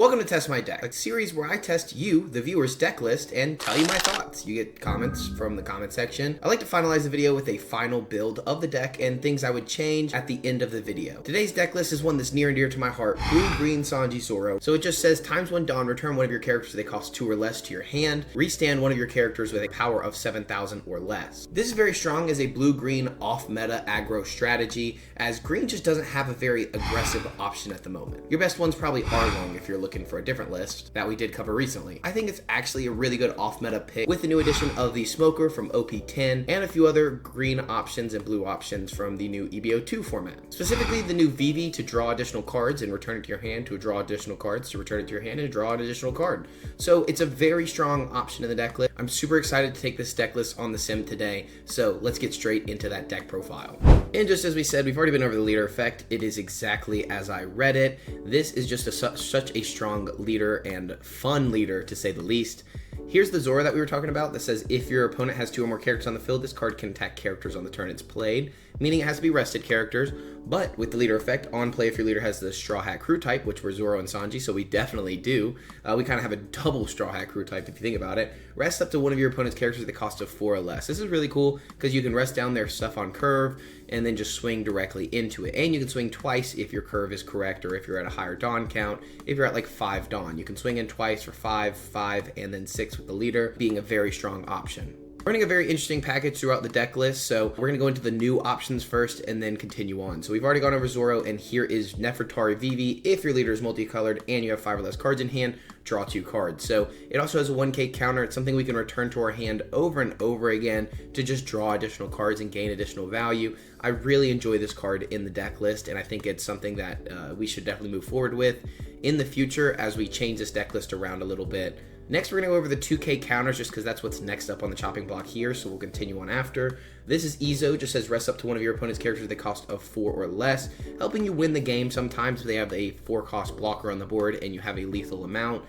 Welcome to Test My Deck, a series where I test you, the viewer's deck list, and tell you my thoughts. You get comments from the comment section. I like to finalize the video with a final build of the deck and things I would change at the end of the video. Today's deck list is one that's near and dear to my heart, Blue Sanji Zoro. So it just says, times 1 Dawn, return one of your characters they cost 2 or less to your hand. Restand one of your characters with a power of 7,000 or less. This is very strong as a blue-green off-meta aggro strategy, as green just doesn't have a very aggressive option at the moment. Your best ones probably are long if you're looking for a different list that we did cover recently. I think it's actually a really good off-meta pick with the new addition of the Smoker from OP10 and a few other green options and blue options from the new EB02 format. Specifically the new VV to draw additional cards and return it to your hand, to draw additional cards, to return it to your hand and draw an additional card. So it's a very strong option in the deck list. I'm super excited to take this deck list on the sim today, so let's get straight into that deck profile. And just as we said, we've already been over the leader effect. It is exactly as I read it. This is just such a strong leader and fun leader, to say the least. Here's the Zoro that we were talking about that says, if your opponent has 2 or more characters on the field, this card can attack characters on the turn it's played, meaning it has to be rested characters. But with the leader effect, on play if your leader has the Straw Hat Crew type, which we're Zoro and Sanji, so we definitely do. We kind of have a double Straw Hat Crew type if you think about it. Rest up to one of your opponent's characters at the cost of 4 or less. This is really cool because you can rest down their stuff on curve and then just swing directly into it. And you can swing twice if your curve is correct, or if you're at a higher Dawn count. If you're at like 5 Dawn, you can swing in twice for 5, 5, and then 6 with the leader, being a very strong option. We're running a very interesting package throughout the deck list, so we're going to go into the new options first and then continue on. So we've already gone over Zoro, and here is Nefertari Vivi. If your leader is multicolored and you have 5 or less cards in hand, draw 2 cards. So it also has a 1k counter. It's something we can return to our hand over and over again to just draw additional cards and gain additional value. I really enjoy this card in the deck list, and I think it's something that we should definitely move forward with in the future as we change this deck list around a little bit. Next, we're going to go over the 2k counters just because that's what's next up on the chopping block here, so we'll continue on after. This is EB02, just says rest up to one of your opponent's characters at the cost of 4 or less, helping you win the game. Sometimes they have a 4-cost blocker on the board and you have a lethal amount.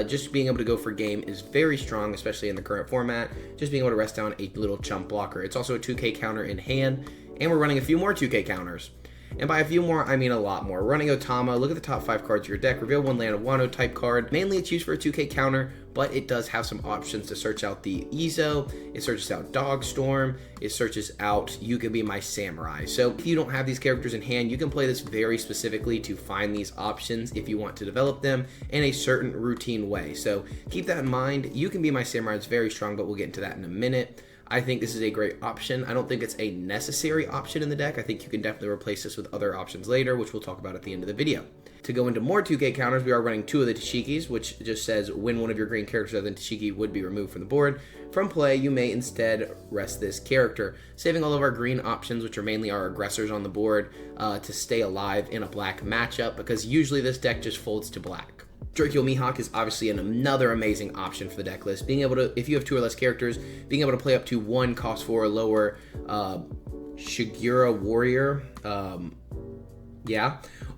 Just being able to go for game is very strong, especially in the current format. Just being able to rest down a little chump blocker. It's also a 2k counter in hand, and we're running a few more 2k counters. And by a few more, I mean a lot more. Running Otama, look at the top 5 cards of your deck, reveal 1 land of Wano type card. Mainly it's used for a 2k counter, but it does have some options to search out the Izo, it searches out Dogstorm, it searches out You Can Be My Samurai. So if you don't have these characters in hand, you can play this very specifically to find these options if you want to develop them in a certain routine way. So keep that in mind. You Can Be My Samurai is very strong, but we'll get into that in a minute. I think this is a great option. I don't think it's a necessary option in the deck. I think you can definitely replace this with other options later, which we'll talk about at the end of the video. To go into more 2k counters, we are running 2 of the Tashikis, which just says when one of your green characters other than Tashiki would be removed from the board. From play, you may instead rest this character, saving all of our green options, which are mainly our aggressors on the board, to stay alive in a black matchup, because usually this deck just folds to black. Dracula Mihawk is obviously another amazing option for the deck list. Being able to, if you have 2 or less characters, being able to play up to 1 cost 4 or lower Shigura Warrior,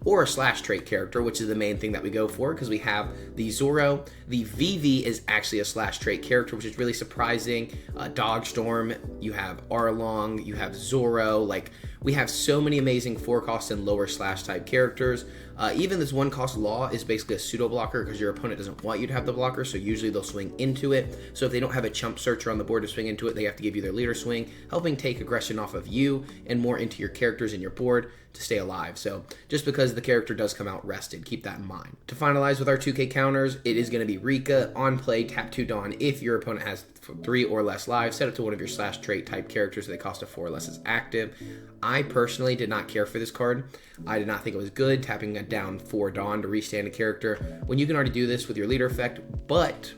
or a slash trait character, which is the main thing that we go for because we have the Zoro. The VV is actually a slash trait character, which is really surprising. Dogstorm, you have Arlong, you have Zoro. Like, we have so many amazing 4-cost and lower slash type characters. Even this 1-cost Law is basically a pseudo blocker because your opponent doesn't want you to have the blocker, so usually they'll swing into it. So if they don't have a chump searcher on the board to swing into it, they have to give you their leader swing, helping take aggression off of you and more into your characters in your board to stay alive. So just because the character does come out rested, keep that in mind. To finalize with our 2k counters, it is going to be Rika. On play, tap 2 Dawn. If your opponent has 3 or less lives, set it to one of your slash trait type characters that cost of 4 or less is active. I personally did not care for this card. I did not think it was good, tapping it down 4 Dawn to restand a character when you can already do this with your leader effect, but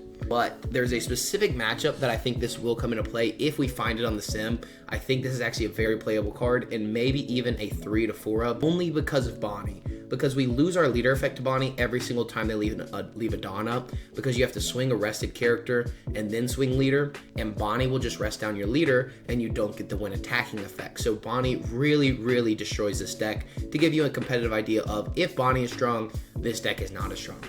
there's a specific matchup that I think this will come into play if we find it on the sim. I think this is actually a very playable card, and maybe even a 3 to 4 up, only because of Bonnie. Because we lose our leader effect to Bonnie every single time they leave a Dawn up, because you have to swing a rested character and then swing leader, and Bonnie will just rest down your leader and you don't get the win attacking effect. So Bonnie really destroys this deck to give you a competitive idea of if Bonnie is strong, this deck is not as strong.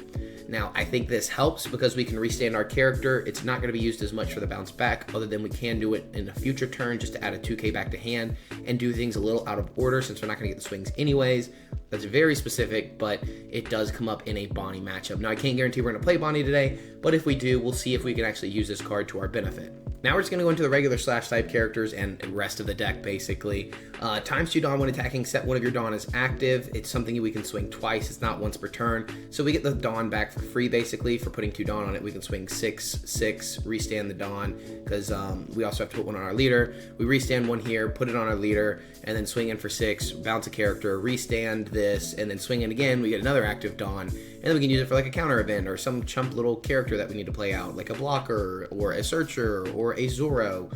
Now, I think this helps because we can restand our character. It's not going to be used as much for the bounce back, other than we can do it in a future turn just to add a 2k back to hand and do things a little out of order since we're not going to get the swings anyways. That's very specific, but it does come up in a Bonnie matchup. Now, I can't guarantee we're going to play Bonnie today, but if we do, we'll see if we can actually use this card to our benefit. Now we're just going to go into the regular slash type characters and rest of the deck, basically. ×2 Dawn when attacking, set one of your Dawn as active. It's something we can swing twice. It's not once per turn. So we get the Dawn back for free, basically, for putting 2 Dawn on it. We can swing 6, 6, restand the Dawn, because we also have to put one on our leader. We restand one here, put it on our leader, and then swing in for 6, bounce a character, restand this, and then swing in again. We get another active Dawn, and then we can use it for like a counter event or some chump little character that we need to play out, like a blocker or a searcher or a Zoro.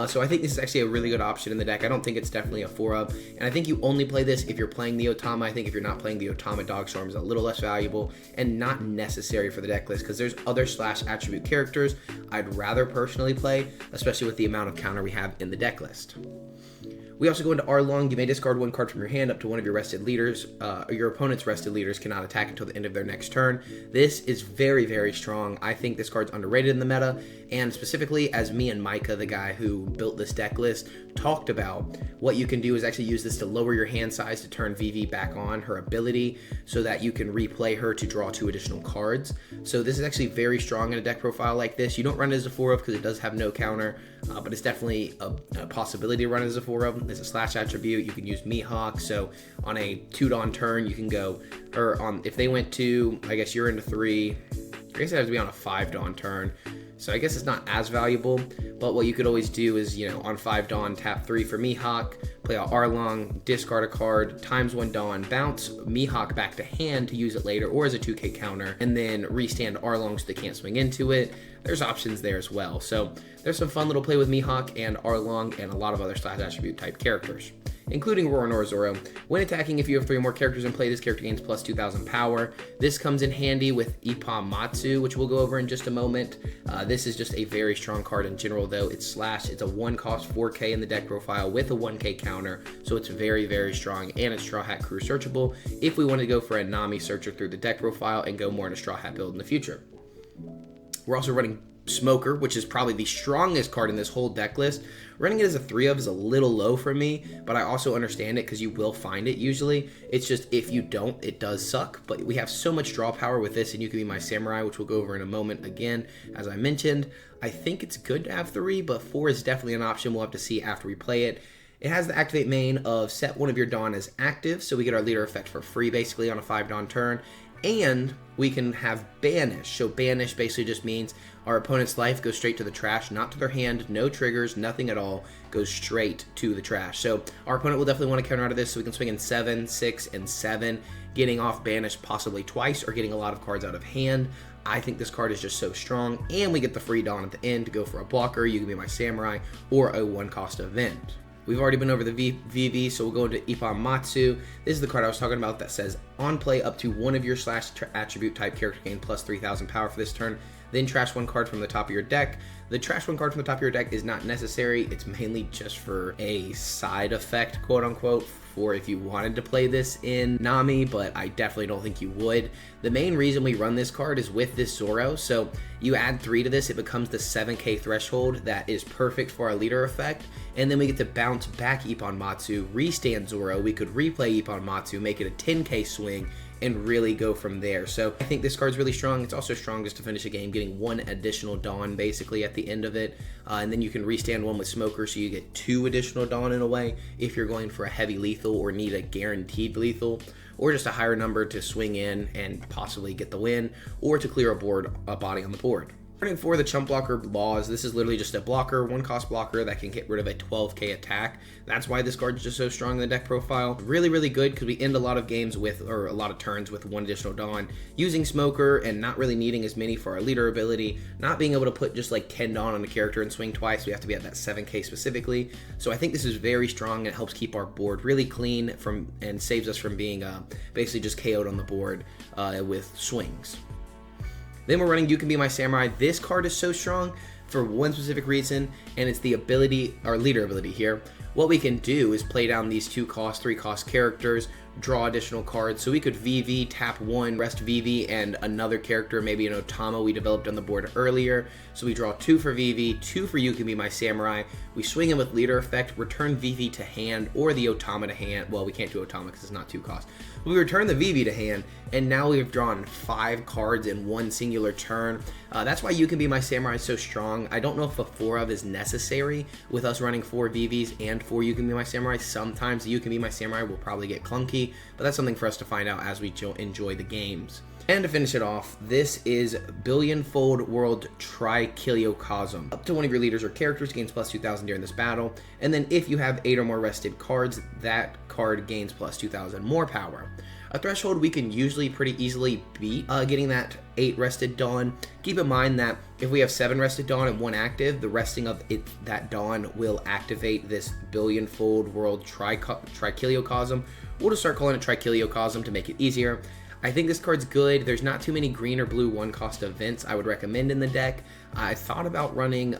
So I think this is actually a really good option in the deck. I don't think it's definitely a 4-up, and I think you only play this if you're playing the Otama. I think if you're not playing the Otama, Dogstorm is a little less valuable and not necessary for the deck list, because there's other slash attribute characters I'd rather personally play, especially with the amount of counter we have in the deck list. We also go into Arlong. You may discard 1 card from your hand up to one of your rested leaders. Your opponent's rested leaders cannot attack until the end of their next turn. This is very, very strong. I think this card's underrated in the meta, and specifically as me and Micah, the guy who built this deck list, talked about, what you can do is actually use this to lower your hand size to turn Vivi back on, her ability, so that you can replay her to draw 2 additional cards. So this is actually very strong in a deck profile like this. You don't run it as a 4-of because it does have no counter, but it's definitely a possibility to run it as a 4-of. It's a slash attribute. You can use Mihawk, so on a 2 Dawn turn, you can go, or on, if they went to, I guess you're into 3, I guess it has to be on a 5 Dawn turn. So I guess it's not as valuable, but what you could always do is, you know, on 5 Dawn, tap 3 for Mihawk, play out Arlong, discard a card, ×1 Dawn, bounce Mihawk back to hand to use it later or as a 2k counter, and then restand Arlong so they can't swing into it. There's options there as well. So there's some fun little play with Mihawk and Arlong and a lot of other slash attribute type characters, including Roronoa Zoro. When attacking, if you have 3 or more characters in play, this character gains plus 2,000 power. This comes in handy with EB02, which we'll go over in just a moment. This is just a very strong card in general, though. It's slash, it's a 1 cost 4k in the deck profile with a 1k counter, so it's very, very strong, and it's Straw Hat Crew searchable if we want to go for a Nami searcher through the deck profile and go more in a Straw Hat build in the future. We're also running Smoker, which is probably the strongest card in this whole deck list. Running it as a 3-of is a little low for me, but I also understand it because you will find it usually. It's just if you don't, it does suck, but we have so much draw power with this, and you can be my Samurai, which we'll go over in a moment again. As I mentioned, I think it's good to have 3, but 4 is definitely an option. We'll have to see after we play it. It has the activate main of set one of your Dawn as active, so we get our leader effect for free basically on a 5 Dawn turn. And we can have Banish. So Banish basically just means our opponent's life goes straight to the trash, not to their hand, no triggers, nothing at all, goes straight to the trash. So our opponent will definitely want to counter out of this, so we can swing in 7, 6, and 7, getting off Banish possibly twice or getting a lot of cards out of hand. I think this card is just so strong, and we get the free Dawn at the end to go for a blocker. You can be my Samurai or a 1-cost event. We've already been over the VV, so we'll go into EB02. This is the card I was talking about that says, on play, up to one of your slash attribute type character gain plus 3,000 power for this turn. Then trash 1 card from the top of your deck. The trash 1 card from the top of your deck is not necessary. It's mainly just for a side effect, quote unquote, for if you wanted to play this in Nami, but I definitely don't think you would. The main reason we run this card is with this Zoro, so you add 3 to this, it becomes the 7k threshold that is perfect for our leader effect, and then we get to bounce back Ippon-Matsu, restand Zoro, we could replay Ippon-Matsu, make it a 10k swing, and really go from there. So I think this card's really strong. It's also strong just to finish a game, getting 1 additional Dawn basically at the end of it, and then you can restand 1 with Smoker, so you get 2 additional Dawn in a way if you're going for a heavy lethal or need a guaranteed lethal, or just a higher number to swing in and possibly get the win, or to clear a body on the board. Running for the Chump Blocker Laws, this is literally just a blocker, 1-cost blocker that can get rid of a 12k attack. That's why this card is just so strong in the deck profile. Really, really good because we end a lot of games with, or a lot of turns with 1 additional Dawn, using Smoker and not really needing as many for our leader ability, not being able to put just like 10 Dawn on a character and swing twice. We have to be at that 7k specifically. So I think this is very strong, and it helps keep our board really clean and saves us from being basically just KO'd on the board with swings. Then we're running You Can Be My Samurai. This card is so strong for one specific reason, and it's the ability, our leader ability here. What we can do is play down these 2-cost, 3-cost characters, draw additional cards. So we could VV, tap one, rest VV, and another character, maybe an Otama we developed on the board earlier. So we draw 2 for VV, 2 for You Can Be My Samurai. We swing in with leader effect, return VV to hand, or the Otama to hand. Well, we can't do Otama because it's not 2 cost. We return the VV to hand, and now we've drawn 5 cards in one singular turn. That's why You Can Be My Samurai is so strong. I don't know if a 4 of is necessary with us running 4 VVs and 4 You Can Be My Samurai. Sometimes You Can Be My Samurai will probably get clunky, but that's something for us to find out as we enjoy the games. And to finish it off, this is Billionfold World Trichiliocosm. Up to one of your leaders or characters gains plus 2,000 during this battle, and then if you have 8 or more rested cards, that card gains plus 2,000 more power. A threshold we can usually pretty easily beat getting that 8 rested Dawn. Keep in mind that if we have 7 rested Dawn and 1 active, the resting of that Dawn will activate this Billionfold World Trichiliocosm. We'll just start calling it Trichiliocosm to make it easier. I think this card's good. There's not too many green or blue 1-cost events I would recommend in the deck. I thought about running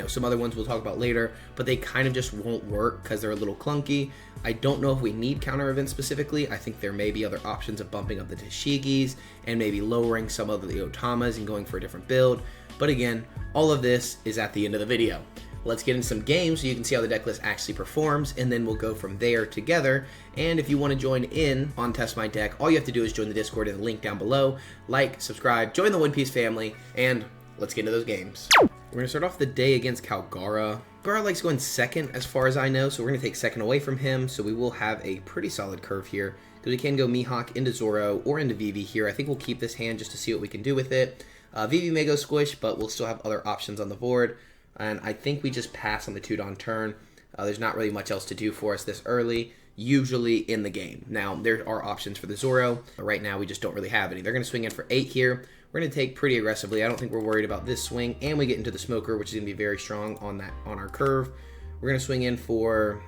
some other ones we'll talk about later, but they kind of just won't work because they're a little clunky. I don't know if we need counter events specifically. I think there may be other options of bumping up the Tashigis and maybe lowering some of the Otamas and going for a different build. But again, all of this is at the end of the video. Let's get into some games so you can see how the deck list actually performs, and then we'll go from there together. And if you want to join in on Test My Deck, all you have to do is join the Discord in the link down below. Like, subscribe, join the One Piece family, and let's get into those games. We're going to start off the day against Kalgara. Kalgara likes going second as far as I know, so we're going to take second away from him, so we will have a pretty solid curve here, because we can go Mihawk into Zoro or into Vivi here. I think we'll keep this hand just to see what we can do with it. Vivi may go squish, but we'll still have other options on the board. And I think we just pass on the 2-Dawn turn. There's not really much else to do for us this early, usually in the game. Now, there are options for the Zoro, but right now we just don't really have any. They're going to swing in for 8 here. We're going to take pretty aggressively. I don't think we're worried about this swing, and we get into the Smoker, which is going to be very strong on our curve. We're going to swing in for...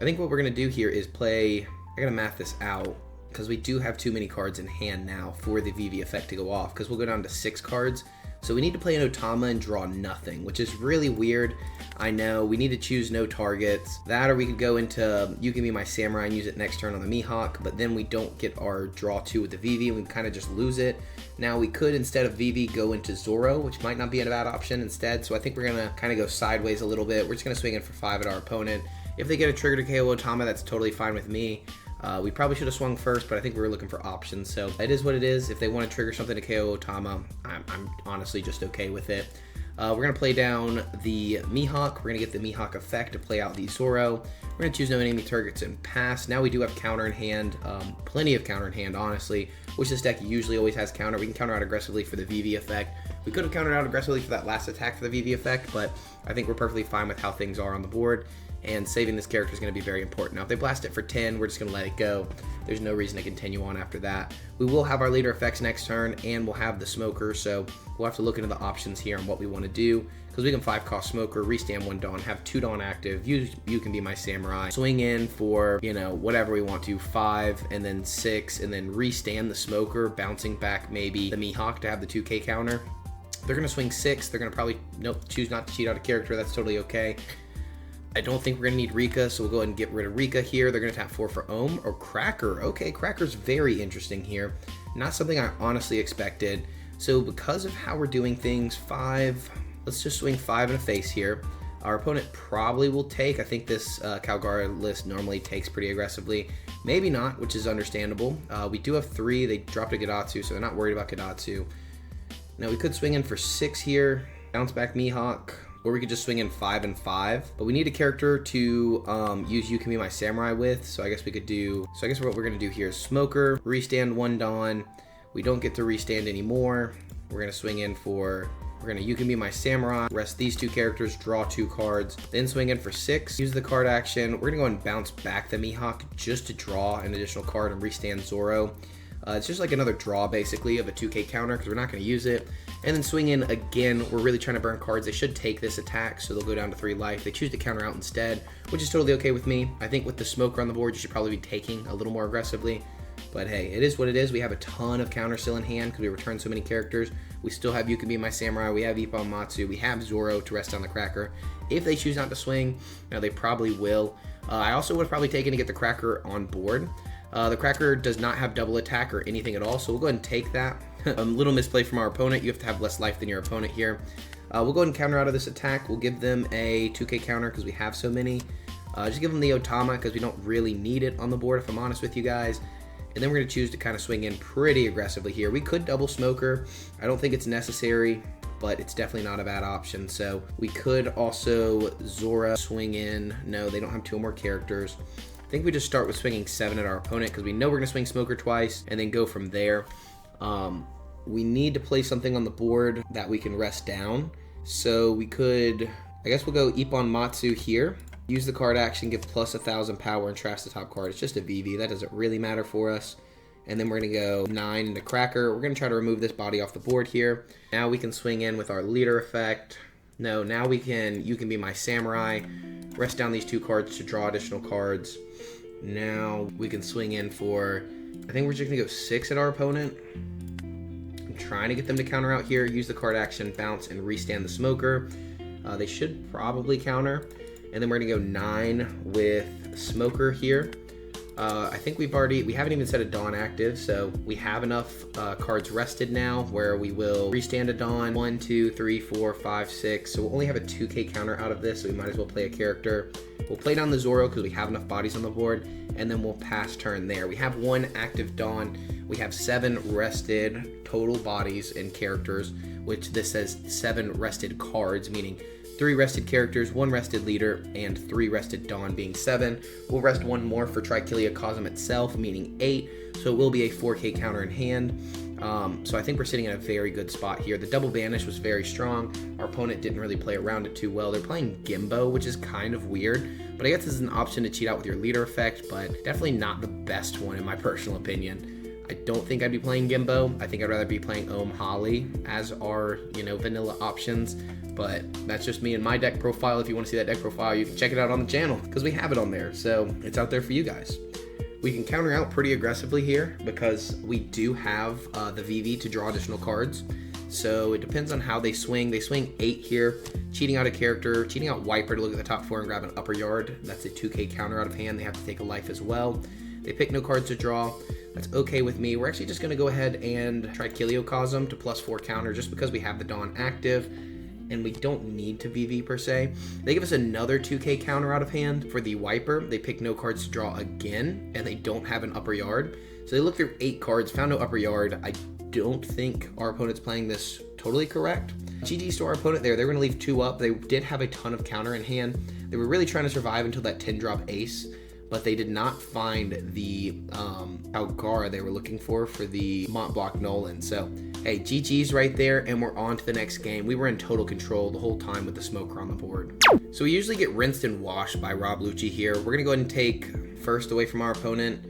I think what we're going to do here is play... I got to math this out, because we do have too many cards in hand now for the VV effect to go off, because we'll go down to 6 cards. So we need to play an Otama and draw nothing, which is really weird. I know, we need to choose no targets. That, or we could go into You Can Be My Samurai and use it next turn on the Mihawk, but then we don't get our draw 2 with the VV, and we kind of just lose it. Now we could, instead of VV, go into Zoro, which might not be a bad option instead, so I think we're going to kind of go sideways a little bit. We're just going to swing in for 5 at our opponent. If they get a trigger to KO Otama, that's totally fine with me. We probably should have swung first, but I think we were looking for options, so it is what it is. If they want to trigger something to KO Otama, I'm honestly just okay with it. We're going to play down the Mihawk. We're going to get the Mihawk effect to play out the Zoro. We're going to choose no enemy targets and pass. Now we do have counter in hand, plenty of counter in hand, honestly, which this deck usually always has counter. We can counter out aggressively for the VV effect. We could have countered out aggressively for that last attack for the VV effect, but I think we're perfectly fine with how things are on the board. And saving this character is going to be very important. Now, if they blast it for 10, we're just going to let it go. There's no reason to continue on after that. We will have our leader effects next turn, and we'll have the Smoker, so we'll have to look into the options here on what we want to do, because we can 5-cost Smoker, restand 1 Dawn, have 2 Dawn active, You Can Be My Samurai, swing in for, whatever we want to, 5, and then 6, and then restand the Smoker, bouncing back maybe the Mihawk to have the 2K counter. They're going to swing 6. They're going to probably, choose not to cheat out a character. That's totally okay. I don't think we're going to need Rika, so we'll go ahead and get rid of Rika here. They're going to tap 4 for Ohm or Cracker. Okay, Cracker's very interesting here. Not something I honestly expected. So because of how we're doing things, 5, let's just swing 5 in a face here. Our opponent probably will take. I think this Kalgara list normally takes pretty aggressively. Maybe not, which is understandable. We do have 3. They dropped a Gidatsu, so they're not worried about Gidatsu. Now we could swing in for 6 here. Bounce back Mihawk. Or we could just swing in 5 and 5. But we need a character to use You Can Be My Samurai with. So I guess we could do... So I guess what we're going to do here is Smoker, restand 1 Dawn. We don't get to restand anymore. We're going to swing in for... We're going to You Can Be My Samurai, rest these 2 characters, draw 2 cards, then swing in for 6, use the card action. We're going to go and bounce back the Mihawk just to draw an additional card and restand Zoro. It's just like another draw, basically, of a 2K counter, because we're not going to use it. And then swing in again. We're really trying to burn cards. They should take this attack, so they'll go down to 3 life. They choose to counter out instead, which is totally okay with me. I think with the Smoker on the board, you should probably be taking a little more aggressively. But hey, it is what it is. We have a ton of counter still in hand, because we return so many characters. We still have You Can Be My Samurai. We have Ippon Matsu. We have Zoro to rest on the Cracker. If they choose not to swing, now they probably will. I also would have probably taken to get the Cracker on board. The Cracker does not have double attack or anything at all, so we'll go ahead and take that. A little misplay from our opponent. You have to have less life than your opponent here. We'll go ahead and counter out of this attack. We'll give them a 2k counter because we have so many. Just give them the Otama because we don't really need it on the board, if I'm honest with you guys. And then we're going to choose to kind of swing in pretty aggressively here. We could double Smoker. I don't think it's necessary, but it's definitely not a bad option. So we could also Zoro swing in. No, they don't have 2 more characters. I think we just start with swinging 7 at our opponent because we know we're going to swing Smoker twice and then go from there. We need to play something on the board that we can rest down. So we could, I guess we'll go Ippon Matsu here. Use the card action, give plus 1,000 power, and trash the top card. It's just a VV. That doesn't really matter for us. And then we're going to go 9 into Cracker. We're going to try to remove this body off the board here. Now we can swing in with our leader effect. No, now we can, you can be my samurai. Rest down these 2 cards to draw additional cards. Now we can swing in for, I think we're just going to go 6 at our opponent. I'm trying to get them to counter out here. Use the card action, bounce, and restand the Smoker. They should probably counter. And then we're going to go 9 with Smoker here. I think we haven't even set a Dawn active, so we have enough cards rested now where we will restand a Dawn. 1, 2, 3, 4, 5, 6. So we'll only have a 2k counter out of this, so we might as well play a character. We'll play down the Zoro because we have enough bodies on the board, and then we'll pass turn there. We have 1 active Dawn. We have 7 rested total bodies and characters, which this says 7 rested cards, meaning 3 rested characters, 1 rested leader, and 3 rested Dawn, being 7. We'll rest 1 more for Trichiliocosm itself, meaning 8, so it will be a 4k counter in hand. So I think we're sitting in a very good spot here. The double banish was very strong. Our opponent didn't really play around it too well. They're playing Gimbo, which is kind of weird, but I guess this is an option to cheat out with your leader effect, but definitely not the best one in my personal opinion. I don't think I'd be playing Gimbo. I think I'd rather be playing Holly as our, vanilla options. But that's just me and my deck profile. If you want to see that deck profile, you can check it out on the channel because we have it on there. So it's out there for you guys. We can counter out pretty aggressively here because we do have the VV to draw additional cards. So it depends on how they swing. They swing 8 here, cheating out a character, cheating out Wiper to look at the top 4 and grab an upper yard. That's a 2k counter out of hand. They have to take a life as well. They pick no cards to draw. That's okay with me. We're actually just going to go ahead and try Trichiliocosm to +4 counter just because we have the Dawn active and we don't need to VV per se. They give us another 2k counter out of hand for the Wiper. They pick no cards to draw again, and they don't have an upper yard. So they look through 8 cards, found no upper yard. I don't think our opponent's playing this totally correct. GG's to our opponent there. They're going to leave 2 up. They did have a ton of counter in hand. They were really trying to survive until that 10-drop ace, but they did not find the Kalgara they were looking for the Mont Blanc Nolan. So, hey, GG's right there, and we're on to the next game. We were in total control the whole time with the Smoker on the board. So we usually get rinsed and washed by Rob Lucci here. We're going to go ahead and take first away from our opponent.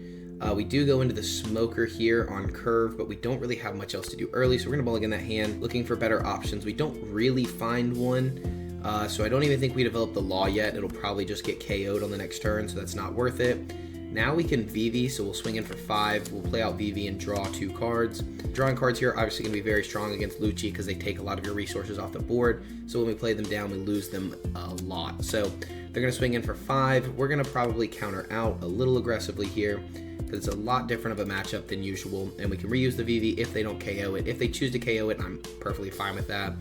We do go into the Smoker here on curve, but we don't really have much else to do early, so we're going to mulligan that hand, looking for better options. We don't really find one. So I don't even think we developed the Law yet. It'll probably just get KO'd on the next turn, so that's not worth it. Now we can VV, so we'll swing in for 5. We'll play out VV and draw 2 cards. Drawing cards here obviously going to be very strong against Lucci because they take a lot of your resources off the board. So when we play them down, we lose them a lot. So they're going to swing in for 5. We're going to probably counter out a little aggressively here because it's a lot different of a matchup than usual. And we can reuse the VV if they don't KO it. If they choose to KO it, I'm perfectly fine with that.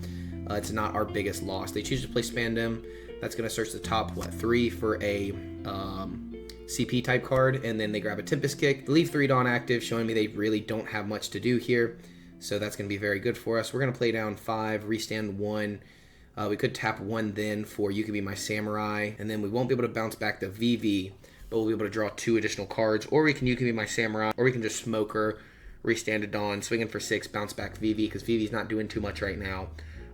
It's not our biggest loss. They choose to play Spandam. That's going to search the top, 3 for a CP type card, and then they grab a Tempest Kick. They leave 3 Dawn active, showing me they really don't have much to do here. So that's going to be very good for us. We're going to play down 5, restand 1. We could tap 1 then for You Can Be My Samurai, and then we won't be able to bounce back the VV, but we'll be able to draw 2 additional cards, or we can You Can Be My Samurai, or we can just Smoker, restand a Dawn, swing in for 6, bounce back VV, because VV's not doing too much right now.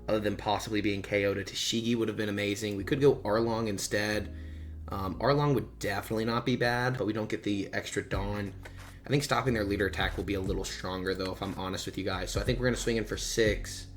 Other than possibly being KO'd. A Tashigi would have been amazing. We could go Arlong instead. Arlong would definitely not be bad, but we don't get the extra Dawn. I think stopping their leader attack will be a little stronger, though, if I'm honest with you guys. So I think we're going to swing in for 6.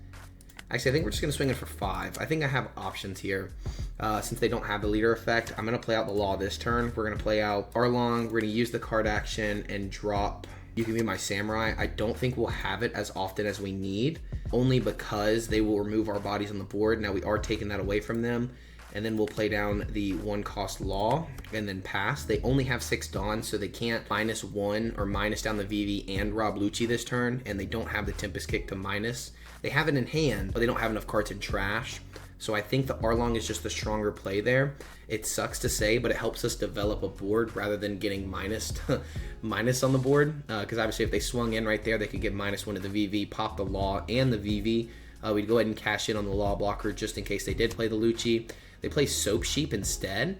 Actually, I think we're just going to swing in for 5. I think I have options here. Since they don't have the leader effect, I'm going to play out the Law this turn. We're going to play out Arlong. We're going to use the card action and drop You Can Be My Samurai. I don't think we'll have it as often as we need, only because they will remove our bodies on the board. Now we are taking that away from them, and then we'll play down the 1 cost Law and then pass. They only have 6 Dawns, so they can't -1 or minus down the VV and rob Lucci this turn, and they don't have the Tempest Kick to minus. They have it in hand, but they don't have enough cards in trash. So I think the Arlong is just the stronger play there. It sucks to say, but it helps us develop a board rather than getting minus on the board. Because obviously if they swung in right there, they could get -1 to the VV, pop the Law and the VV. We'd go ahead and cash in on the Law blocker just in case they did play the Lucci. They play Soap Sheep instead.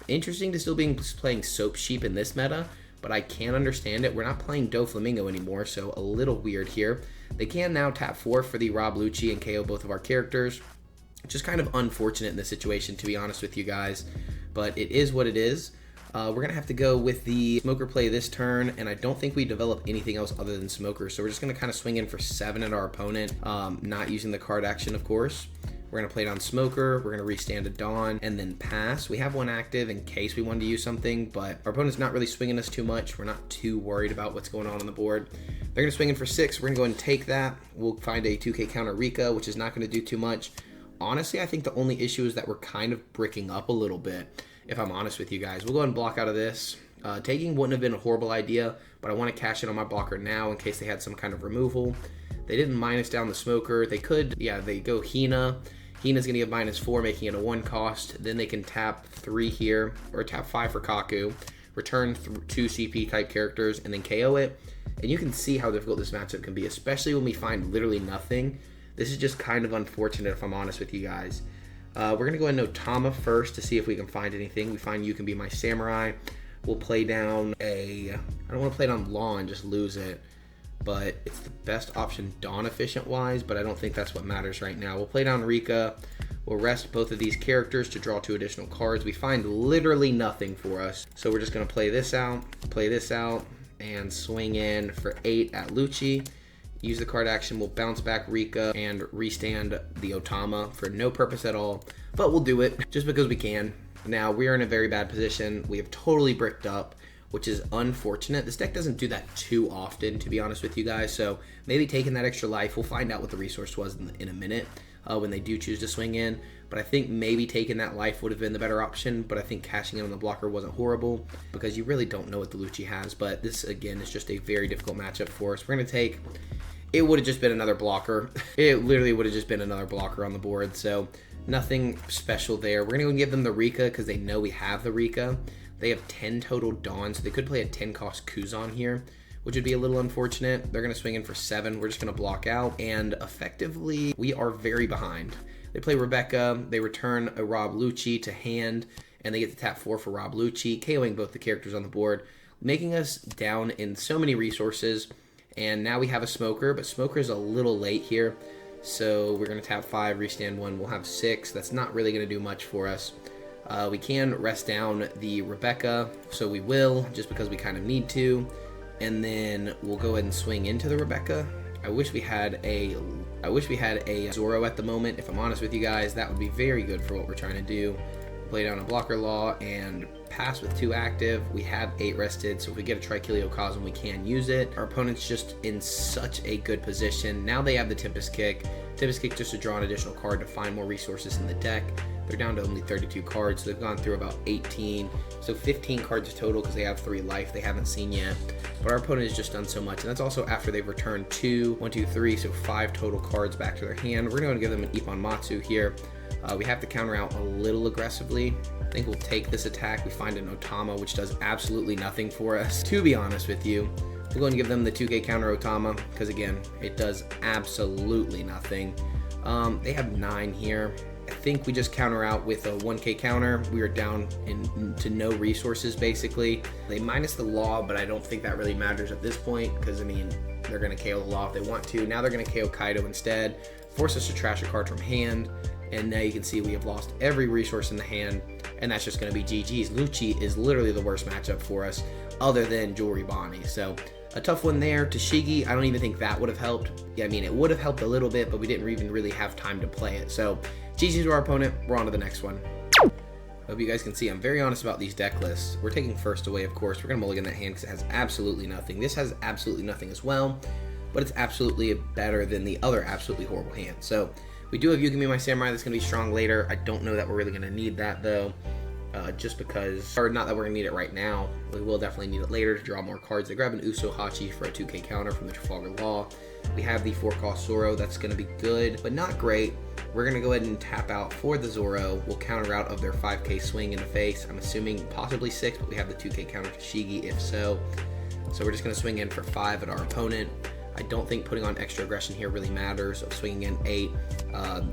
Interesting to still be playing Soap Sheep in this meta, but I can't understand it. We're not playing Doflamingo anymore, so a little weird here. They can now tap 4 for the Rob Lucci and KO both of our characters. Just kind of unfortunate in this situation, to be honest with you guys, but it is what it is. We're going to have to go with the Smoker play this turn, and I don't think we develop anything else other than Smoker, so we're just going to kind of swing in for 7 at our opponent, not using the card action, of course. We're going to play down Smoker, we're going to restand a Dawn, and then pass. We have 1 active in case we wanted to use something, but our opponent's not really swinging us too much. We're not too worried about what's going on the board. They're going to swing in for 6. We're going to go ahead and take that. We'll find a 2K counter Rika, which is not going to do too much. Honestly, I think the only issue is that we're kind of bricking up a little bit, if I'm honest with you guys. We'll go ahead and block out of this. Taking wouldn't have been a horrible idea, but I want to cash in on my blocker now in case they had some kind of removal. They didn't minus down the Smoker. They could, yeah, they go Hina. Hina's going to get -4, making it a 1 cost. Then they can tap 3 here, or tap 5 for Kaku, return 2 CP type characters, and then KO it. And you can see how difficult this matchup can be, especially when we find literally nothing. This is just kind of unfortunate, if I'm honest with you guys. We're going to go ahead and Otama first to see if we can find anything. We find You Can Be My Samurai. We'll play down I don't want to play down Law and just lose it, but it's the best option Dawn efficient-wise, but I don't think that's what matters right now. We'll play down Rika. We'll rest both of these characters to draw 2 additional cards. We find literally nothing for us, so we're just going to play this out, and swing in for 8 at Lucci. Use the card action, we'll bounce back Rika and restand the Otama for no purpose at all, but we'll do it just because we can. Now, we are in a very bad position. We have totally bricked up, which is unfortunate. This deck doesn't do that too often, to be honest with you guys, so maybe taking that extra life, we'll find out what the resource was in a minute when they do choose to swing in, but I think maybe taking that life would have been the better option, but I think cashing in on the blocker wasn't horrible because you really don't know what the Lucci has, but this, again, is just a very difficult matchup for us. We're going to take... It would have just been another blocker. It literally would have just been another blocker on the board, so nothing special there. We're going to go give them the Rika because they know we have the Rika. They have 10 total Dawns, so they could play a 10-cost Kuzan here, which would be a little unfortunate. They're going to swing in for 7. We're just going to block out, and effectively, we are very behind. They play Rebecca. They return a Rob Lucci to hand, and they get to tap 4 for Rob Lucci, KOing both the characters on the board, making us down in so many resources. And now we have a Smoker, but Smoker is a little late here. So we're going to tap 5, restand 1. We'll have 6. That's not really going to do much for us. We can rest down the Rebecca, so we will, just because we kind of need to. And then we'll go ahead and swing into the Rebecca. I wish we had a Zoro at the moment. If I'm honest with you guys, that would be very good for what we're trying to do. Play down a blocker Law and pass with 2 active. We have 8 rested, so if we get a Trichilio Cosm, we can use it. Our opponent's just in such a good position. Now they have the Tempest Kick. Tempest Kick just to draw an additional card to find more resources in the deck. They're down to only 32 cards, so they've gone through about 18. So 15 cards total because they have 3 life they haven't seen yet. But our opponent has just done so much, and that's also after they've returned 2, 1, 2, 3, so 5 total cards back to their hand. We're going to give them an Ippon Matsu here. We have to counter out a little aggressively. I think we'll take this attack. We find an Otama, which does absolutely nothing for us, to be honest with you. We'll go and give them the 2K counter Otama, because again, it does absolutely nothing. They have 9 here. I think we just counter out with a 1K counter. We are down to no resources, basically. They minus the Law, but I don't think that really matters at this point, because, I mean, they're going to KO the Law if they want to. Now they're going to KO Kaido instead, force us to trash a card from hand. And now you can see we have lost every resource in the hand, and that's just going to be GG's. Lucci is literally the worst matchup for us, other than Jewelry Bonnie. So a tough one there. Tashigi, I don't even think that would have helped. Yeah, I mean, it would have helped a little bit, but we didn't even really have time to play it. So GG's to our opponent. We're on to the next one. Hope you guys can see I'm very honest about these deck lists. We're taking first away, of course. We're going to mulligan that hand because it has absolutely nothing. This has absolutely nothing as well, but it's absolutely better than the other absolutely horrible hand. So We do have You Can Be My Samurai that's going to be strong later. I don't know that we're really going to need that though. Just because, or not that we're going to need it right now. We will definitely need it later to draw more cards. They grab an Uso Hachi for a 2k counter from the Trafalgar Law. We have the 4-cost Zoro. That's going to be good, but not great. We're going to go ahead and tap out for the Zoro. We'll counter out of their 5k swing in the face. I'm assuming possibly 6, but we have the 2k counter to Shigi if so. So we're just going to swing in for 5 at our opponent. I don't think putting on extra aggression here really matters. So swinging in 8,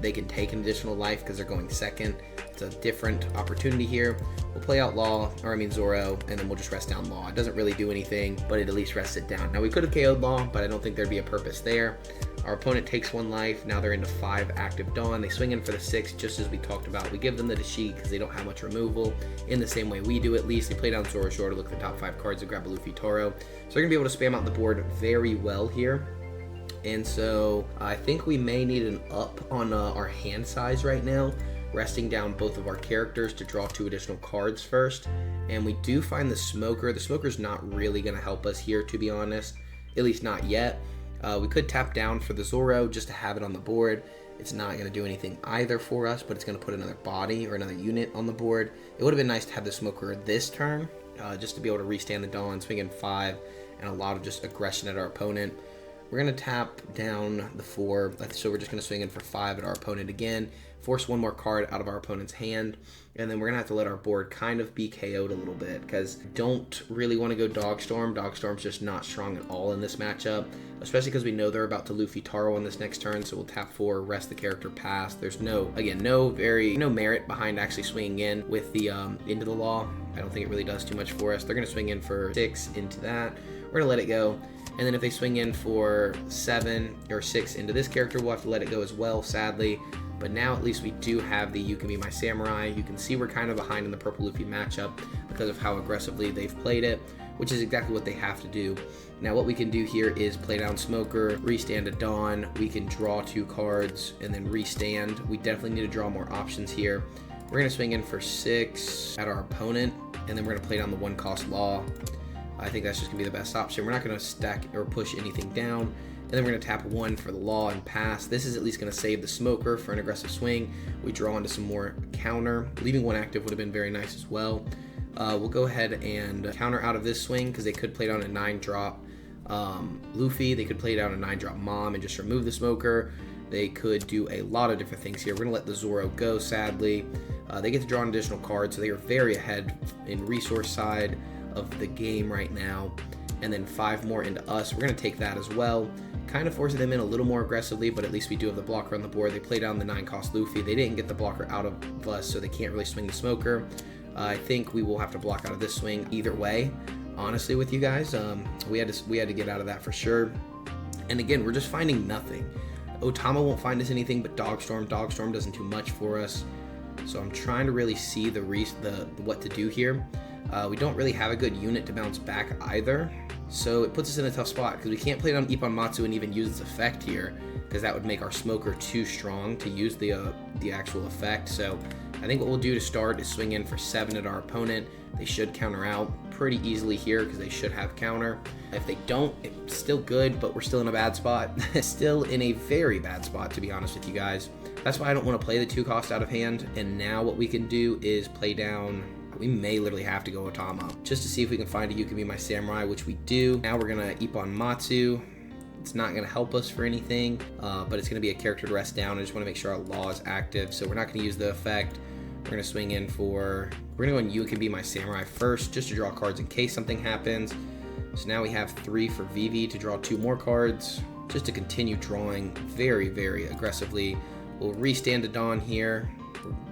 they can take an additional life because they're going second. It's a different opportunity here. We'll play out Zoro, and then we'll just rest down Law. It doesn't really do anything, but it at least rests it down. Now we could have KO'd Law, but I don't think there'd be a purpose there. Our opponent takes 1 life. Now they're into 5 active Dawn. They swing in for the 6, just as we talked about. We give them the Dashiki because they don't have much removal in the same way we do at least. They play down Zoro Shore to look at the top 5 cards and grab a Luffy Toro. So they're going to be able to spam out the board very well here. And so I think we may need an up on our hand size right now, resting down both of our characters to draw 2 additional cards first. And we do find the Smoker. The Smoker's not really going to help us here, to be honest, at least not yet. We could tap down for the Zoro just to have it on the board. It's not going to do anything either for us, but it's going to put another body or another unit on the board. It would have been nice to have the Smoker this turn, just to be able to restand the Dawn, swing in 5, and a lot of just aggression at our opponent. We're going to tap down the 4, so we're just going to swing in for 5 at our opponent again, force 1 more card out of our opponent's hand, and then we're going to have to let our board kind of be KO'd a little bit, because I don't really want to go Dogstorm. Dogstorm's just not strong at all in this matchup, especially because we know they're about to Luffy Taro on this next turn, so we'll tap 4, rest the character, pass. There's no merit behind actually swinging in with the into the Law. I don't think it really does too much for us. They're going to swing in for 6 into that. We're going to let it go. And then if they swing in for 7 or 6 into this character, we'll have to let it go as well, sadly. But now at least we do have the You Can Be My Samurai. You can see we're kind of behind in the Purple Luffy matchup because of how aggressively they've played it, which is exactly what they have to do. Now what we can do here is play down Smoker, restand a Dawn. We can draw 2 cards and then restand. We definitely need to draw more options here. We're going to swing in for 6 at our opponent, and then we're going to play down the 1-cost Law. I think that's just going to be the best option. We're not going to stack or push anything down. And then we're going to tap 1 for the Law and pass. This is at least going to save the Smoker for an aggressive swing. We draw into some more counter. Leaving 1 active would have been very nice as well. We'll go ahead and counter out of this swing because they could play down a 9-drop Luffy. They could play down a 9-drop Mom and just remove the Smoker. They could do a lot of different things here. We're going to let the Zoro go, sadly. They get to draw an additional card, so they are very ahead in resource side of the game right now, and then 5 more into us. We're going to take that as well, kind of forcing them in a little more aggressively, but at least we do have the blocker on the board. They play down the 9-cost Luffy. They didn't get the blocker out of us, so they can't really swing the Smoker. I think we will have to block out of this swing either way, honestly, with you guys. We had to get out of that for sure. And again, we're just finding nothing. Otama won't find us anything but Dogstorm. Dogstorm doesn't do much for us, so I'm trying to really see the what to do here. We don't really have a good unit to bounce back either, so it puts us in a tough spot because we can't play it on Ippon Matsu and even use its effect here because that would make our Smoker too strong to use the actual effect. So I think what we'll do to start is swing in for 7 at our opponent. They should counter out pretty easily here because they should have counter. If they don't, it's still good, but we're still in a bad spot. Still in a very bad spot, to be honest with you guys. That's why I don't want to play the 2-cost out of hand, and now what we can do is play down. We may literally have to go Otama just to see if we can find a You Can Be My Samurai, which we do. Now we're going to Ippon Matsu. It's not going to help us for anything, but it's going to be a character to rest down. I just want to make sure our Law is active, so we're not going to use the effect. We're going to swing in for... We're going to go in You Can Be My Samurai first, just to draw cards in case something happens. So now we have 3 for Vivi to draw 2 more cards, just to continue drawing very, very aggressively. We'll restand a Dawn here.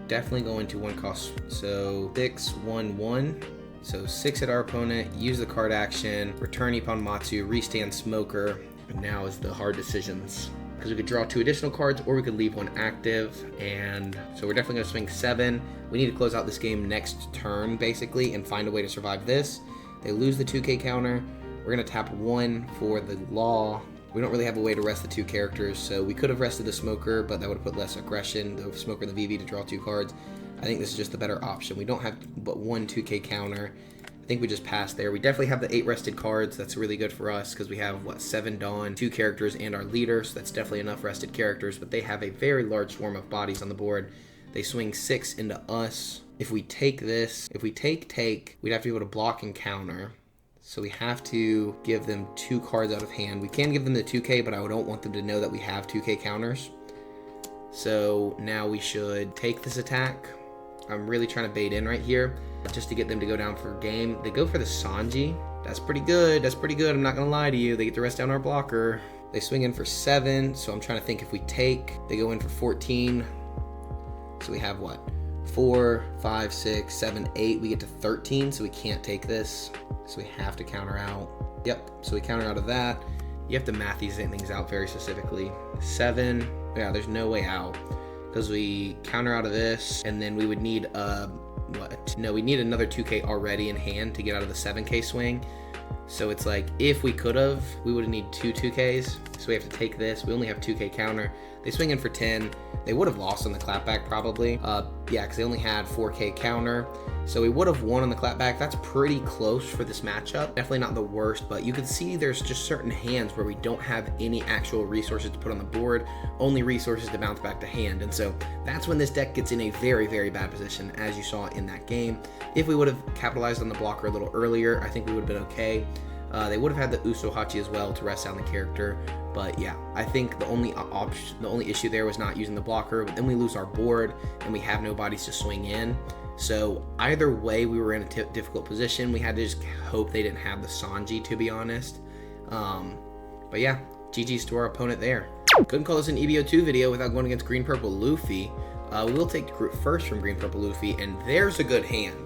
Definitely going to 1-cost, so 6, 1, 1. So 6 at our opponent, use the card action, return Ippon Matsu, restand Smoker. And now is the hard decisions, because we could draw 2 additional cards or we could leave 1 active. And so we're definitely going to swing 7. We need to close out this game next turn basically and find a way to survive this. They lose the 2k counter. We're going to tap 1 for the Law. We don't really have a way to rest the 2 characters, so we could have rested the Smoker, but that would have put less aggression, the Smoker and the VV to draw 2 cards. I think this is just the better option. We don't have but 1 2k counter. I think we just passed there. We definitely have the 8 rested cards. That's really good for us because we have, what, 7 Dawn, 2 characters, and our leader. So that's definitely enough rested characters. But they have a very large swarm of bodies on the board. They swing 6 into us. If we take this, if we take, we'd have to be able to block and counter. So we have to give them 2 cards out of hand. We can give them the 2K, but I don't want them to know that we have 2K counters. So now we should take this attack. I'm really trying to bait in right here just to get them to go down for game. They go for the Sanji. That's pretty good. That's pretty good. I'm not going to lie to you. They get to rest down our blocker. They swing in for 7. So I'm trying to think if we take, they go in for 14. So we have what? 4, 5, 6, 7, 8. We get to 13. So we can't take this. So we have to counter out. Yep. So we counter out of that. You have to math these things out very specifically. 7. Yeah, there's no way out. Because we counter out of this, and then we would need we need another 2K already in hand to get out of the 7K swing. So it's like, if we could have, we would need 2 2Ks. So we have to take this. We only have 2K counter. They swing in for 10. They would have lost on the clapback probably. Yeah, because they only had 4K counter. So we would have won on the clapback. That's pretty close for this matchup. Definitely not the worst, but you can see there's just certain hands where we don't have any actual resources to put on the board, only resources to bounce back to hand. And so that's when this deck gets in a very, very bad position, as you saw in that game. If we would have capitalized on the blocker a little earlier, I think we would have been okay. They would have had the Usohachi as well to rest down the character. But yeah, I think the only issue there was not using the blocker, but then we lose our board and we have no bodies to swing in. So either way, we were in a difficult position. We had to just hope they didn't have the Sanji, to be honest. But yeah, GG's to our opponent there. Couldn't call this an EB02 video without going against Green Purple Luffy. We will take the group first from Green Purple Luffy, and there's a good hand.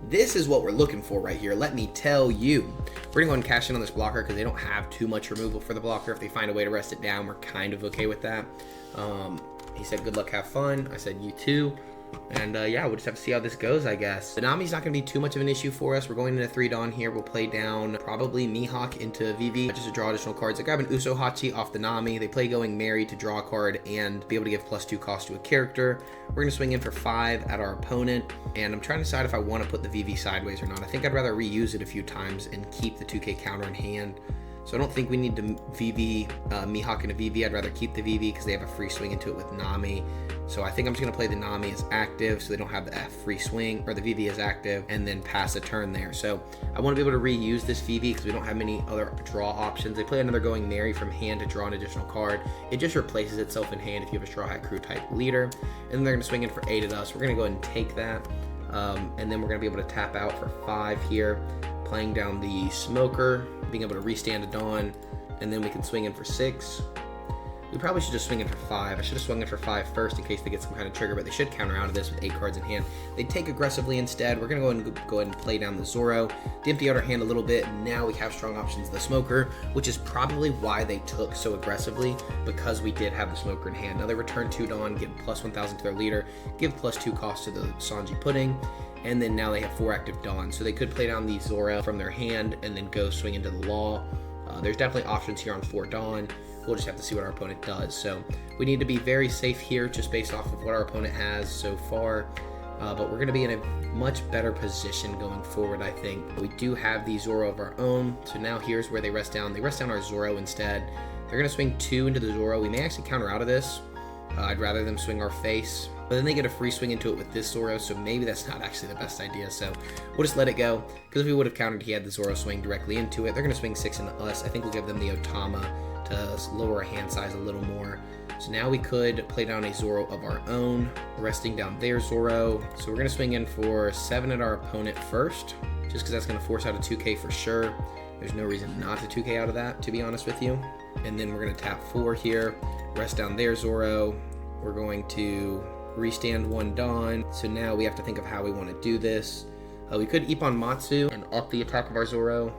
This is what we're looking for right here, let me tell you. We're gonna go and cash in on this blocker because they don't have too much removal for the blocker. If they find a way to rest it down, we're kind of okay with that. He said, good luck, have fun. I said, you too. And yeah, we'll just have to see how this goes, I guess. The Nami's not going to be too much of an issue for us. We're going into 3 Dawn here. We'll play down probably Mihawk into VV just to draw additional cards. I grab an Usohachi off the Nami. They play going Mary to draw a card and be able to give +2 cost to a character. We're going to swing in for 5 at our opponent. And I'm trying to decide if I want to put the VV sideways or not. I think I'd rather reuse it a few times and keep the 2K counter in hand. So I don't think we need to VV Mihawk into VV. I'd rather keep the VV because they have a free swing into it with Nami. So I think I'm just going to play the Nami as active so they don't have the free swing, or the VV as active, and then pass a turn there. So I want to be able to reuse this VV because we don't have many other draw options. They play another Going Mary from hand to draw an additional card. It just replaces itself in hand if you have a Straw Hat Crew type leader. And then they're going to swing in for 8 at us. We're going to go ahead and take that. And then we're going to be able to tap out for 5 here, playing down the Smoker, being able to restand a Dawn, and then we can swing in for 6. We probably should just swing in for 5. I should have swung in for 5 first in case they get some kind of trigger, but they should counter out of this with 8 cards in hand. They take aggressively instead. We're going to go ahead and play down the Zoro, empty out our hand a little bit. Now we have strong options, the Smoker, which is probably why they took so aggressively, because we did have the Smoker in hand. Now they return 2 Dawn, give +1000 to their leader, give +2 cost to the Sanji Pudding, and then now they have 4 active Dawn. So they could play down the Zoro from their hand and then go swing into the Law. There's definitely options here on 4 Dawn. We'll just have to see what our opponent does. So we need to be very safe here just based off of what our opponent has so far. But we're going to be in a much better position going forward, I think. We do have the Zoro of our own. So now here's where they rest down. They rest down our Zoro instead. They're going to swing 2 into the Zoro. We may actually counter out of this. I'd rather them swing our face. But then they get a free swing into it with this Zoro, so maybe that's not actually the best idea. So we'll just let it go. Because if we would have countered, he had the Zoro swing directly into it. They're going to swing 6 into us. I think we'll give them the Otama to lower our hand size a little more. So now we could play down a Zoro of our own, resting down their Zoro. So we're going to swing in for 7 at our opponent first, just because that's going to force out a 2K for sure. There's no reason not to 2K out of that, to be honest with you. And then we're going to tap 4 here, rest down their Zoro. We're going to restand 1 Dawn. So now we have to think of how we want to do this. We could Ippon Matsu and up the attack of our Zoro.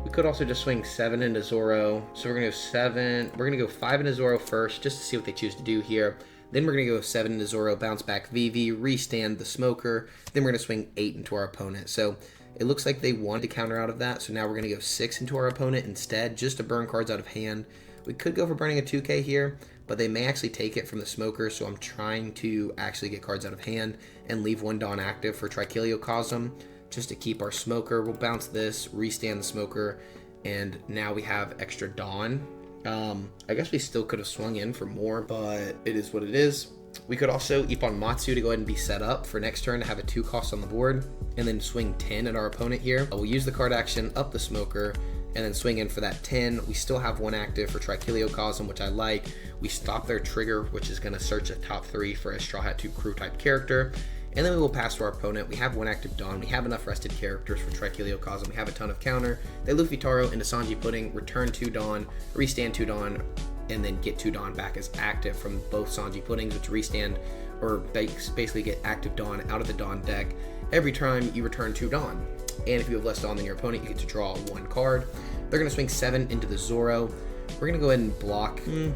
We could also just swing 7 into Zoro. So we're going to go 7. We're going to go 5 into Zoro first, just to see what they choose to do here. Then we're going to go 7 into Zoro, bounce back VV, restand the Smoker. Then we're going to swing 8 into our opponent. So it looks like they wanted to counter out of that. So now we're going to go 6 into our opponent instead, just to burn cards out of hand. We could go for burning a 2K here, but they may actually take it from the Smoker. So I'm trying to actually get cards out of hand and leave 1 Dawn active for Trichiliocosm, just to keep our smoker. We'll bounce this, restand the smoker, and now we have extra Dawn. I guess we still could have swung in for more, but it is what it is. We could also Ippon Matsu to go ahead and be set up for next turn to have a 2 cost on the board, and then swing 10 at our opponent here. We'll use the card action, up the smoker, and then swing in for that 10. We still have 1 active for Trichiliocosm, which I like. We stop their trigger, which is going to search a top 3 for a Straw Hat 2 crew type character. And then we will pass to our opponent. We have 1 active Dawn. We have enough rested characters for Trichiliocosm. We have a ton of counter. They Luffy Taro into Sanji Pudding, return 2 Dawn, restand 2 Dawn, and then get 2 Dawn back as active from both Sanji Puddings, which restand or basically get active Dawn out of the Dawn deck every time you return 2 Dawn. And if you have less Dawn than your opponent, you get to draw 1 card. They're going to swing 7 into the Zoro. We're going to go ahead and block. I'm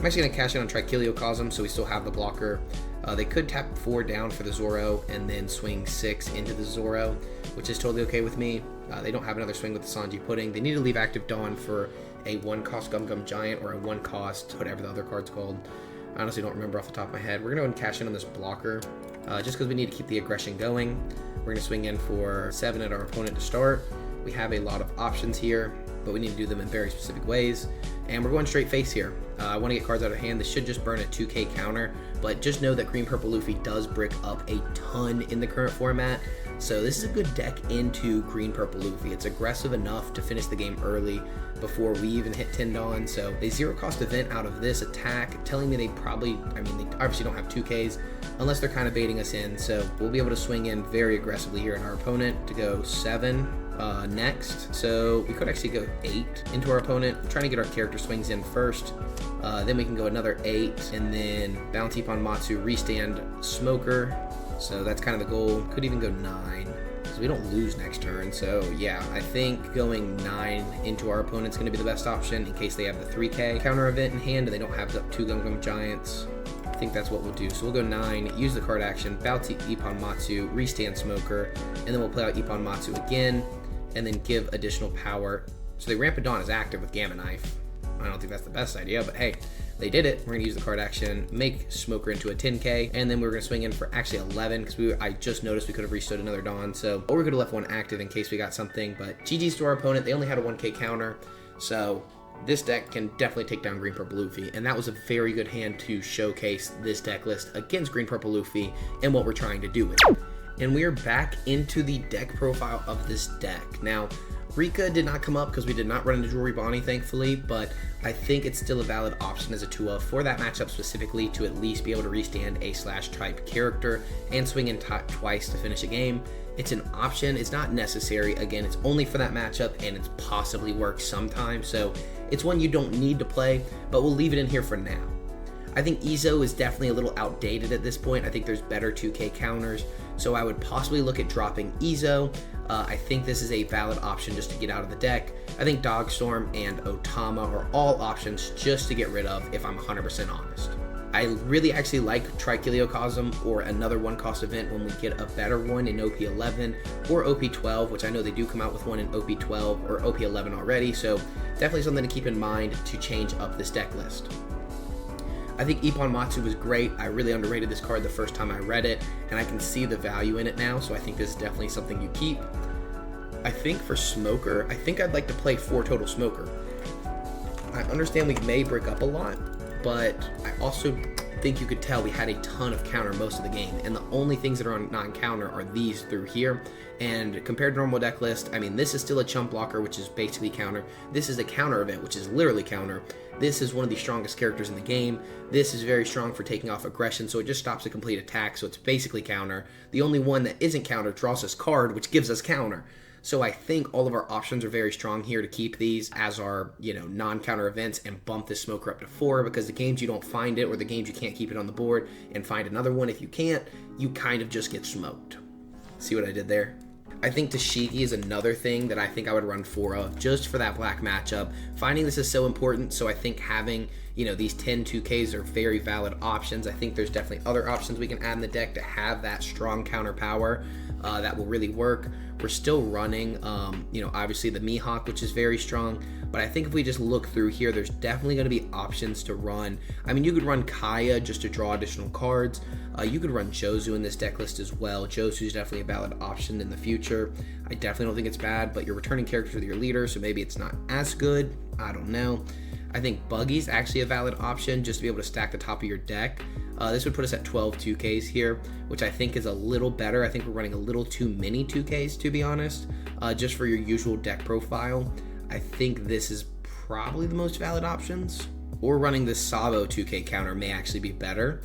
actually going to cash in on Trichiliocosm, so we still have the blocker. They could tap 4 down for the Zoro and then swing 6 into the Zoro, which is totally okay with me. They don't have another swing with the Sanji Pudding. They need to leave active Dawn for a 1 cost Gum Gum Giant or a 1 cost whatever the other card's called. I honestly don't remember off the top of my head. We're going to go ahead and cash in on this blocker just because we need to keep the aggression going. We're going to swing in for 7 at our opponent to start. We have a lot of options here, but we need to do them in very specific ways. And we're going straight face here. I want to get cards out of hand. This should just burn a 2k counter, but just know that Green Purple Luffy does brick up a ton in the current format. So this is a good deck into Green Purple Luffy. It's aggressive enough to finish the game early before we even hit 10 Dawn. So they 0 cost event out of this attack, telling me they probably, I mean, they obviously don't have 2Ks unless they're kind of baiting us in. So we'll be able to swing in very aggressively here in our opponent to go 7 next. So we could actually go 8 into our opponent, trying to get our character swings in first. Then we can go another 8 and then bounce Ippon Matsu, restand Smoker. So that's kind of the goal. Could even go 9 because we don't lose next turn. So yeah, I think going 9 into our opponent's going to be the best option in case they have the 3k counter event in hand and they don't have the 2 Gum Gum Giants. I think that's what we'll do. So we'll go 9, use the card action, bounce Ippon Matsu, restand Smoker, and then we'll play out Ippon Matsu again and then give additional power. So they Ramp Dawn is active with Gamma Knife. I don't think that's the best idea, but hey, they did it. We're going to use the card action, make Smoker into a 10k, and then we're going to swing in for actually 11 because I just noticed we could have restood another Dawn, or we could have left 1 active in case we got something, but GG's to our opponent. They only had a 1k counter, so this deck can definitely take down Green Purple Luffy, and that was a very good hand to showcase this deck list against Green Purple Luffy and what we're trying to do with it. And we are back into the deck profile of this deck. Now, Rika did not come up because we did not run into Jewelry Bonnie, thankfully, but I think it's still a valid option as a 2-of for that matchup specifically to at least be able to restand a /type character and swing in twice to finish a game. It's an option. It's not necessary. Again, it's only for that matchup and it's possibly works sometimes, so it's one you don't need to play, but we'll leave it in here for now. I think Izo is definitely a little outdated at this point. I think there's better 2k counters, so I would possibly look at dropping Izo. I think this is a valid option just to get out of the deck. I think Dogstorm and Otama are all options just to get rid of if I'm 100% honest. I really actually like Trichiliocosm or another 1 cost event when we get a better one in OP11 or OP12, which I know they do come out with one in OP12 or OP11 already, so definitely something to keep in mind to change up this deck list. I think Ippon Matsu was great. I really underrated this card the first time I read it, and I can see the value in it now, so I think this is definitely something you keep. I think for Smoker, I think I'd like to play 4 total Smoker. I understand we may break up a lot, but I also think you could tell we had a ton of counter most of the game, and the only things that are on non-counter are these through here. And compared to normal deck list, I mean, this is still a chump blocker, which is basically counter. This is a counter event, which is literally counter. This is one of the strongest characters in the game. This is very strong for taking off aggression, so it just stops a complete attack, so it's basically counter. The only one that isn't counter draws us card, which gives us counter. So I think all of our options are very strong here to keep these as our, non-counter events and bump this Smoker up to 4, because the games you don't find it or the games you can't keep it on the board and find another one if you can't, you kind of just get smoked. See what I did there? I think Tashigi is another thing that I think I would run 4 of just for that black matchup. Finding this is so important, so I think having, these 10 2Ks are very valid options. I think there's definitely other options we can add in the deck to have that strong counter power, that will really work. We're still running, you know, obviously the Mihawk, which is very strong, but I think if we just look through here, there's definitely going to be options to run. I mean, you could run Kaya just to draw additional cards. You could run Jozu in this deck list as well. Jozu is definitely a valid option in the future. I definitely don't think it's bad, but you're returning characters with your leader, so maybe it's not as good. I don't know. I think Buggy's actually a valid option just to be able to stack the top of your deck. This would put us at 12 2Ks here, which I think is a little better. I think we're running a little too many 2Ks, to be honest, just for your usual deck profile. I think this is probably the most valid options. Or running this Sabo 2K counter may actually be better,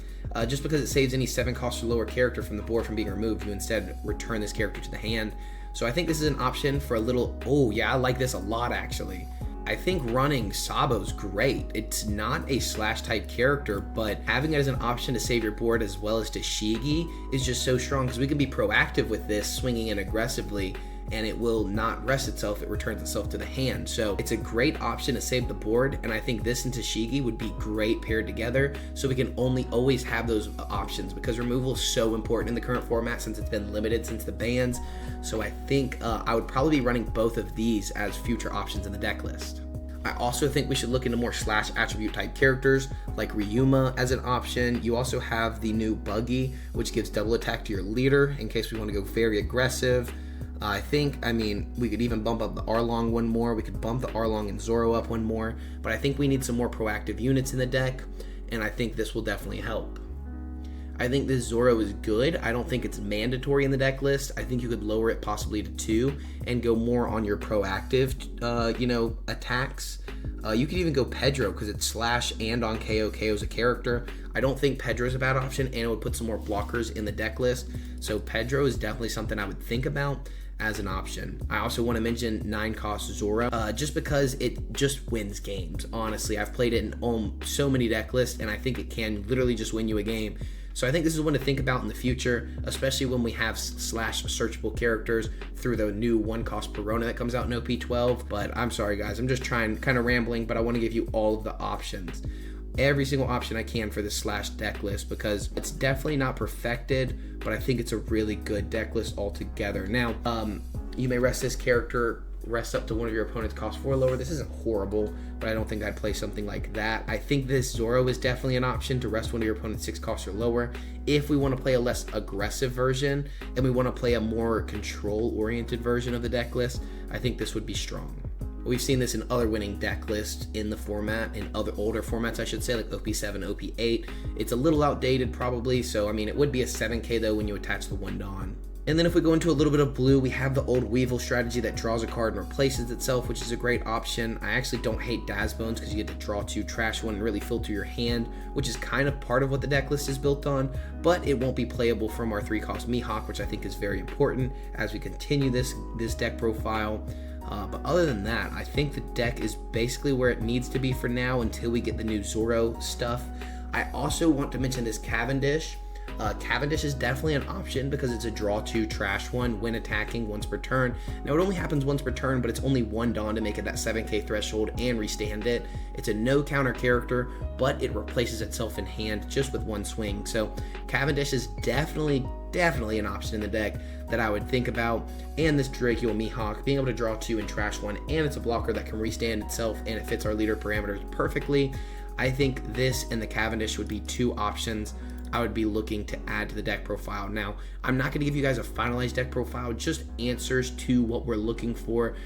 just because it saves any 7 cost or lower character from the board from being removed. You instead return this character to the hand. So I think this is an option for a little, oh yeah, I like this a lot actually. I think running Sabo's great. It's not a slash type character, but having it as an option to save your board as well as to Shigi is just so strong, because we can be proactive with this, swinging in aggressively, and it will not rest itself, it returns itself to the hand. So it's a great option to save the board, and I think this and Tashigi would be great paired together, so we can always have those options, because removal is so important in the current format since it's been limited since the bans. So I think I would probably be running both of these as future options in the deck list. I also think we should look into more slash attribute type characters like Ryuma as an option. You also have the new Buggy, which gives double attack to your leader in case we want to go very aggressive. I mean, we could even bump up the Arlong one more. We could bump the Arlong and Zoro up one more, but I think we need some more proactive units in the deck, and I think this will definitely help. I think this Zoro is good. I don't think it's mandatory in the deck list. I think you could lower it possibly to 2 and go more on your proactive, attacks. You could even go Pedro because it's slash and on KO. KO's a character. I don't think Pedro's a bad option, and it would put some more blockers in the deck list. So Pedro is definitely something I would think about as an option. I also want to mention 9 cost Zoro, just because it just wins games. Honestly, I've played it in so many deck lists, and I think it can literally just win you a game. So I think this is one to think about in the future, especially when we have slash searchable characters through the new 1 cost Perona that comes out in OP12. But I'm sorry guys, I'm just kind of rambling, but I want to give you all of the options. Every single option I can for this slash deck list, because it's definitely not perfected, but I think it's a really good deck list altogether. Now, you may rest this character rest up to one of your opponent's cost 4 lower. This isn't horrible, but I don't think I'd play something like that. I think this Zoro is definitely an option to rest one of your opponent's 6 costs or lower. If we want to play a less aggressive version and we want to play a more control-oriented version of the deck list, I think this would be strong. We've seen this in other winning deck lists in the format, in other older formats, I should say, like OP7, OP8. It's a little outdated probably, so I mean, it would be a 7K though when you attach the 1 Dawn. And then if we go into a little bit of blue, we have the old Weevil strategy that draws a card and replaces itself, which is a great option. I actually don't hate Daz Bones because you get to draw 2, trash 1, and really filter your hand, which is kind of part of what the deck list is built on, but it won't be playable from our 3 cost Mihawk, which I think is very important as we continue this deck profile. But other than that, I think the deck is basically where it needs to be for now until we get the new Zoro stuff. I also want to mention this Cavendish. Cavendish is definitely an option because it's a draw 2, trash 1 when attacking once per turn. Now it only happens once per turn, but it's only 1 Dawn to make it that 7K threshold and restand it. It's a no counter character, but it replaces itself in hand just with 1 swing. So Cavendish is definitely an option in the deck that I would think about. And this Dracula Mihawk, being able to draw 2 and trash 1, and it's a blocker that can restand itself and it fits our leader parameters perfectly. I think this and the Cavendish would be 2 options I would be looking to add to the deck profile. Now, I'm not going to give you guys a finalized deck profile, just answers to what we're looking for,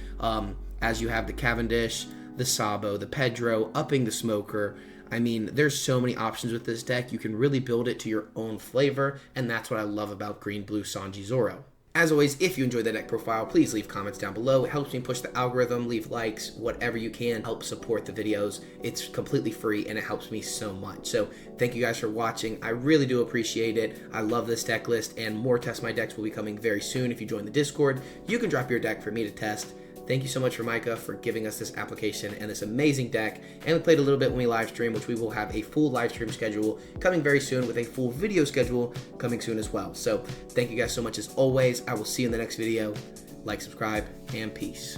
as you have the Cavendish, the Sabo, the Pedro, upping the Smoker. I mean, there's so many options with this deck. You can really build it to your own flavor, and that's what I love about Green Blue Sanji Zoro. As always, if you enjoyed the deck profile, please leave comments down below. It helps me push the algorithm, leave likes, whatever you can, help support the videos. It's completely free and it helps me so much. So thank you guys for watching. I really do appreciate it. I love this deck list, and more Test My Decks will be coming very soon. If you join the Discord, you can drop your deck for me to test. Thank you so much for Micah for giving us this application and this amazing deck. And we played a little bit when we live stream, which we will have a full live stream schedule coming very soon with a full video schedule coming soon as well. So thank you guys so much as always. I will see you in the next video. Like, subscribe, and peace.